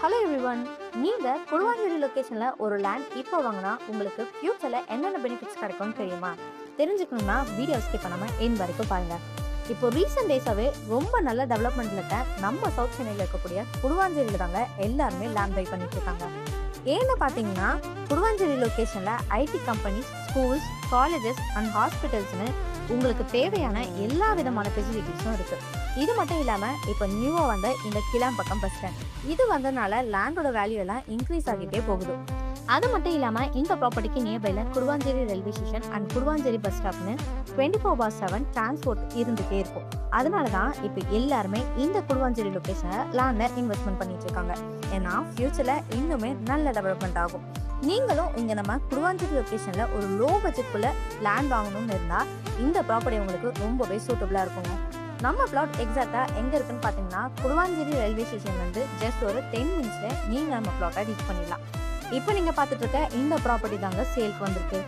Hello everyone. நீங்கள் குழுவாஞ்சேரி லொக்கேஷனில் ஒரு லேண்ட் இப்போ வாங்கினா உங்களுக்கு ஃபியூச்சரில் என்னென்ன பெனிஃபிட்ஸ் கிடைக்கும்னு தெரியுமா? தெரிஞ்சுக்கணும்னா வீடியோ ஸ்கிப் பண்ணாமல் எண்ட் வரைக்கும் பாருங்கள். இப்போ ரீசெண்ட் டேஸாகவே ரொம்ப நல்ல டெவலப்மெண்ட்டில் இருக்க நம்ம சவுத் சென்னையில் இருக்கக்கூடிய குழுவாஞ்சேரியில் தாங்க எல்லாருமே லேண்ட் பை பண்ணிட்டு இருக்காங்க. ஏன்னு பார்த்தீங்கன்னா குழுவாஞ்சேரி லொக்கேஷனில் IT companies, schools, colleges and ஹாஸ்பிட்டல்ஸ்னு உங்களுக்கு தேவையான எல்லா விதமான ஃபெசிலிட்டிஸும் இருக்குது. இது மட்டும் இல்லாமல் இப்போ நியூவாக வந்த இந்த கிளாம்பக்கம் பஸ் ஸ்டாண்ட் இது வந்ததுனால லேண்டோட வேல்யூ எல்லாம் இன்க்ரீஸ் ஆகிட்டே போகுது. அது மட்டும் இல்லாமல் இந்த ப்ராப்பர்ட்டிக்கு நியர்பைல Guduvanchery railway station and Guduvanchery bus ஸ்டாப்னு 24/7 டிரான்ஸ்போர்ட் இருந்துகிட்டே இருக்கும். அதனால தான் இப்போ எல்லாருமே இந்த குடுவாஞ்சேரி லொக்கேஷனை லேண்டில் இன்வெஸ்ட்மெண்ட் பண்ணிட்டு இருக்காங்க. ஏன்னா ஃபியூச்சரில் இன்னுமே நல்ல டெவலப்மெண்ட் ஆகும். நீங்களும் இங்கே நம்ம குடுவாஞ்சேரி லொக்கேஷனில் ஒரு லோ பட்ஜெட்குள்ள லேண்ட் வாங்கணும்னு இருந்தால் இந்த ப்ராப்பர்ட்டி உங்களுக்கு ரொம்பவே சூட்டபுளாக இருக்குங்க. நம்ம பிளாட் எக்ஸாக்டாக எங்கே இருக்குன்னு பார்த்தீங்கன்னா குடுவாஞ்சேரி ரயில்வே ஸ்டேஷன் வந்து ஜஸ்ட் ஒரு 10 மினிட்ஸில் நீங்கள் நம்ம பிளாட்டை ரீச் பண்ணிடலாம். இப்போ நீங்கள் பார்த்துட்டு இருக்க இந்த ப்ராப்பர்ட்டி தாங்க சேல்க்கு வந்திருக்கு.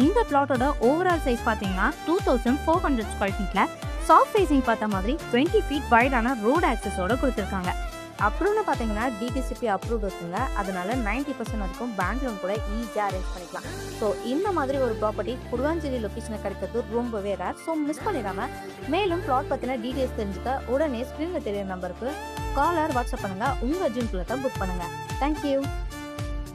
இந்த பிளாட்டோட ஓவரால் சைஸ் பார்த்தீங்கன்னா 2400 ஸ்கொயர் ஃபீட்டில் சாஃப்ட் ஃபேசிங் பார்த்த மாதிரி 20 ஃபீட் வைடான ரோடு ஆக்சஸோட கொடுத்துருக்காங்க. அப்ரூவ்னு பார்த்தீங்கன்னா டிடிசிபி அப்ரூவ் இருக்குங்க. அதனால 90% வரைக்கும் பேங்க் லோன் கூட ஈஸியாக அரேஞ்ச் பண்ணிக்கலாம். ஸோ இந்த மாதிரி ஒரு ப்ராப்பர்ட்டி குடுவாஞ்சேரி லொக்கேஷனை கிடைக்கிறது ரொம்பவே ரேர். ஸோ மிஸ் பண்ணிடாமல் மேலும் பிளாட் பற்றின டீட்டெயில்ஸ் தெரிஞ்சுக்க உடனே ஸ்க்ரீனில் தெரியுற நம்பருக்கு காலர் வாட்ஸ்அப் பண்ணுங்கள். உங்கள் ஜூன் பிளாட்டை புக் பண்ணுங்கள். தேங்க்யூ.